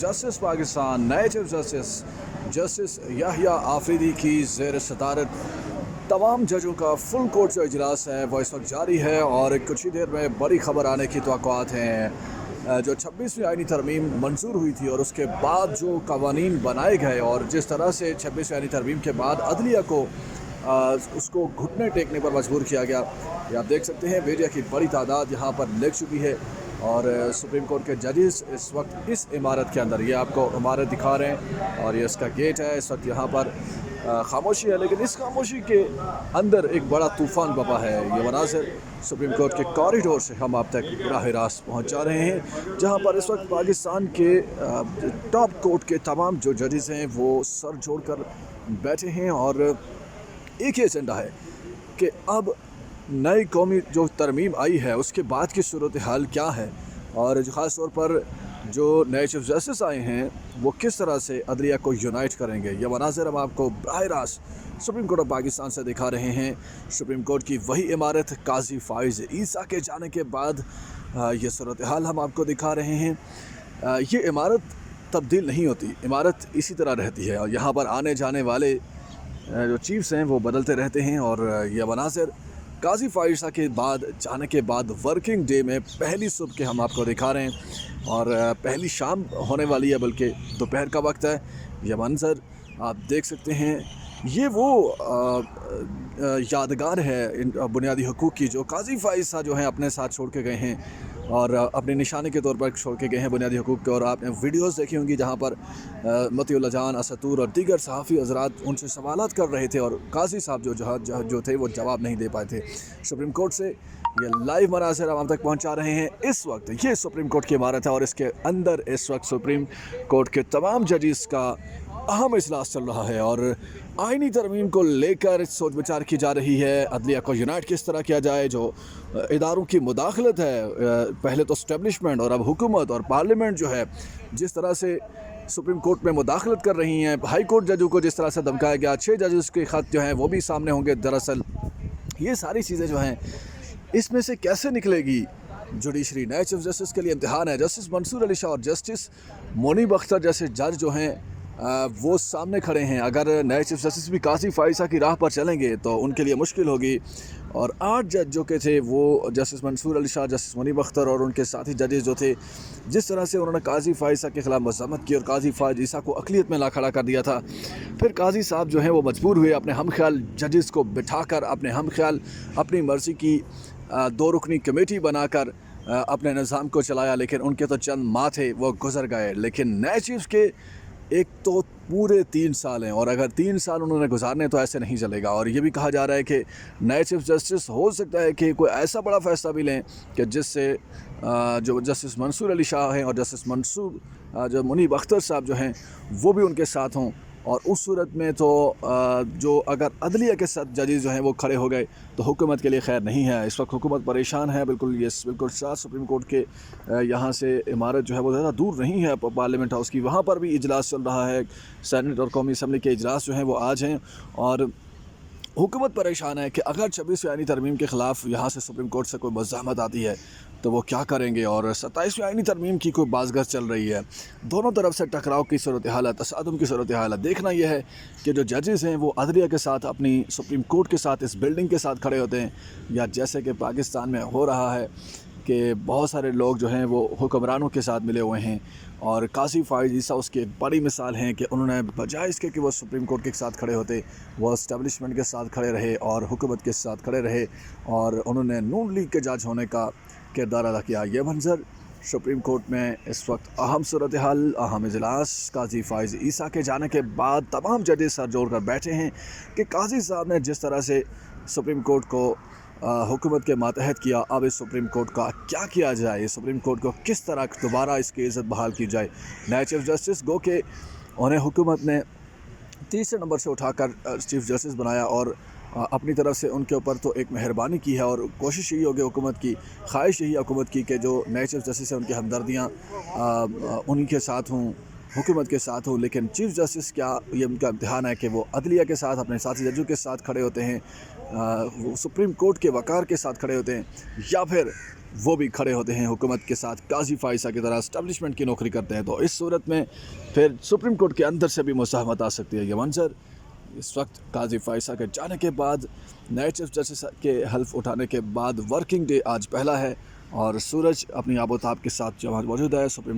Justice Pakistan नए chief justice Yahya Afridi की ज़ेर सदारत तमाम जजों का फुल कोर्ट जो इजलास है वो इस वक्त जारी है और कुछ ही देर में बड़ी खबर आने की तवक्कुआत हैं। जो 26वीं आईनी तरमीम मंजूर हुई थी और उसके बाद जो कवानीन बनाए गए और जिस तरह से 26वीं आईनी तरमीम के बाद अदलिया को उसको घुटने टेकने पर मजबूर किया गया। ये आप देख सकते हैं मीडिया की बड़ी तादाद यहाँ पर लग चुकी है और सुप्रीम कोर्ट के जजेस इस वक्त इस इमारत के अंदर, ये आपको इमारत दिखा रहे हैं और ये इसका गेट है। इस वक्त यहाँ पर खामोशी है, लेकिन इस खामोशी के अंदर एक बड़ा तूफ़ान बपा है। ये मनाज़िर सुप्रीम कोर्ट के कॉरिडोर से हम आप तक बराह रास्त पहुँचा रहे हैं, जहाँ पर इस वक्त पाकिस्तान के टॉप कोर्ट के तमाम जो जजेस हैं वो सर जोड़ कर बैठे हैं और एक ही एजेंडा है कि अब नई कौमी जो तरमीम आई है उसके बाद की सूरत हाल क्या है और ख़ास तौर पर जो नए चीफ जस्टिस आए हैं वो किस तरह से अदलिया को यूनाइट करेंगे। यह मनाज़िर हम आपको बराह रास्त सुप्रीम कोर्ट ऑफ पाकिस्तान से दिखा रहे हैं। सुप्रीम कोर्ट की वही इमारत काजी फ़ाइज़ ईसा के जाने के बाद ये सूरत हाल हम आपको दिखा रहे हैं। ये इमारत तब्दील नहीं होती, इमारत इसी तरह रहती है और यहाँ पर आने जाने वाले जो चीफ्स हैं वो बदलते रहते हैं और यह मनाज़िर काजी फ़ाइज़ के बाद जाने के बाद वर्किंग डे में पहली सुबह के हम आपको दिखा रहे हैं और पहली शाम होने वाली है, बल्कि दोपहर का वक्त है। यह मंज़र आप देख सकते हैं, ये वो यादगार है इन बुनियादी हकूक़ की जो काजी फ़ाइज़ जो हैं अपने साथ छोड़ के गए हैं और अपने निशाने के तौर पर छोड़ के गए हैं बुनियादी हकूक़ के। और आपने वीडियोस देखी होंगी जहाँ पर मतीउल्लाह जान, असतूर और दीगर सहाफ़ी हज़रात उनसे सवालात कर रहे थे और काजी साहब जो थे वो जवाब नहीं दे पाए थे। सुप्रीम कोर्ट से ये लाइव मनाज़िर हम तक पहुँचा रहे हैं। इस वक्त ये सुप्रीम कोर्ट की इमारत है और इसके अंदर इस वक्त सुप्रीम कोर्ट के तमाम जजेस का अहम इजलास चल रहा है और आईनी तरमीम को लेकर सोच विचार की जा रही है। अदलिया को यूनाइट किस तरह किया जाए, जो इदारों की मुदाखलत है, पहले तो इस्टेब्लिशमेंट और अब हुकूमत और पार्लियामेंट जो है जिस तरह से सुप्रीम कोर्ट में मुदाखलत कर रही हैं, हाई कोर्ट जजों को जिस तरह से धमकाया गया, 6 जजेस के ख़त जो हैं वो भी सामने होंगे। दरअसल ये सारी चीज़ें जो हैं इसमें से कैसे निकलेगी जुडिशरी। नए चीफ जस्टिस के लिए इम्तिहान है। जस्टिस मंसूर अली शाह और जस्टिस मुनीब अख्तर जैसे जज जो हैं वो सामने खड़े हैं। अगर नए चीफ जस्टिस भी काजी फ़ाइज़ की राह पर चलेंगे तो उनके लिए मुश्किल होगी। और 8 जज जो के थे वो जस्टिस मंसूर अली शाह, जस्टिस मुनीब अख्तर और उनके साथी जजेस जो थे, जिस तरह से उन्होंने काजी फ़ाइज़ के ख़िलाफ़ मज़म्मत की और काजी फ़ाइज़ ईसा को अक़लियत में ला खड़ा कर दिया था, फिर काजी साहब जो हैं वो मजबूर हुए अपने हम ख्याल जजेस को बिठाकर अपने हम ख्याल अपनी मर्ज़ी की 2 रुकनी कमेटी बनाकर अपने निज़ाम को चलाया। लेकिन उनके तो चंद माह थे वो गुजर गए। लेकिन नए चीफ़ के एक तो पूरे 3 साल हैं और अगर 3 साल उन्होंने गुजारने तो ऐसे नहीं चलेगा। और ये भी कहा जा रहा है कि नए चीफ जस्टिस हो सकता है कि कोई ऐसा बड़ा फ़ैसला भी लें कि जिससे जो जस्टिस मंसूर अली शाह हैं और जस्टिस जो मुनीब अख्तर साहब जो हैं वो भी उनके साथ हों। और उस सूरत में तो जो अगर अदलिया के साथ जजेस जो हैं वो खड़े हो गए तो हुकूमत के लिए खैर नहीं है। इस वक्त हुकूमत परेशान है। बिल्कुल साथ सुप्रीम कोर्ट के यहाँ से इमारत जो है वो ज़्यादा दूर नहीं है पार्लियामेंट हाउस की, वहाँ पर भी इजलास चल रहा है। सेनेट और कौमी असम्बली के इजलास जो हैं वो आज हैं और हुकूमत परेशान है कि अगर 26वीं आईनी तरमीम के ख़िलाफ़ यहाँ से सुप्रीम कोर्ट से कोई मज़ाहमत आती है तो वो क्या करेंगे। और 27वीं आईनी तरमीम की कोई बाज़गश चल रही है, दोनों तरफ से टकराव की सूरत हाल है, तसादुम की सूरत हाल है। देखना यह है कि जो जजेस हैं वो अदलिया के साथ अपनी सुप्रीम कोर्ट के साथ इस बिल्डिंग के साथ खड़े होते हैं, या जैसे कि पाकिस्तान में हो रहा है कि बहुत सारे लोग जो हैं वो हुक्मरानों के साथ मिले हुए हैं। और काजी फ़ाइज़ ईसा उसकी एक बड़ी मिसाल हैं कि उन्होंने बजाय इसके कि वो सुप्रीम कोर्ट के साथ खड़े होते, वो इस्टेब्लिशमेंट के साथ खड़े रहे और हुकूमत के साथ खड़े रहे और उन्होंने नून लीग के जज होने का किरदार अदा किया। ये मंजर सुप्रीम कोर्ट में इस वक्त अहम सूरत हाल, अहम इजलास काजी फ़ाइज़ ईसा के जाने के बाद तमाम जजेस सर जोड़ कर बैठे हैं कि काजी साहब ने जिस तरह से सुप्रीम कोर्ट को हुकूमत के मातहत किया, अब इस सुप्रीम कोर्ट का क्या किया जाए, सुप्रीम कोर्ट को किस तरह दोबारा इसकी इज़्ज़त बहाल की जाए। नए चीफ जस्टिस गो के उन्हें हुकूमत ने तीसरे नंबर से उठाकर चीफ जस्टिस बनाया और अपनी तरफ से उनके ऊपर तो एक मेहरबानी की है और कोशिश यही होगी हुकूमत की, ख्वाहिश यही हुकूमत की कि जो नए चीफ जस्टिस हैं उनकी हमदर्दियाँ उन्हीं के साथ हों, हुकूमत के साथ हो। लेकिन चीफ जस्टिस क्या, ये उनका इम्तिहान है कि वो अदलिया के साथ अपने साथी जजों के साथ खड़े होते हैं, वो सुप्रीम कोर्ट के वक़ार के साथ खड़े होते हैं, या फिर وہ بھی کھڑے ہوتے ہیں حکومت کے ساتھ قاضی فائزہ کی طرح اسٹیبلشمنٹ کی نوکری کرتے ہیں، تو اس صورت میں پھر سپریم کورٹ کے اندر سے بھی مزاحمت آ سکتی ہے۔ یہ منظر اس وقت قاضی فائزہ کے جانے کے بعد نئے چیف جسٹس کے حلف اٹھانے کے بعد ورکنگ ڈے آج پہلا ہے، اور سورج اپنی آب و تاب کے ساتھ جہاں موجود ہے سپریم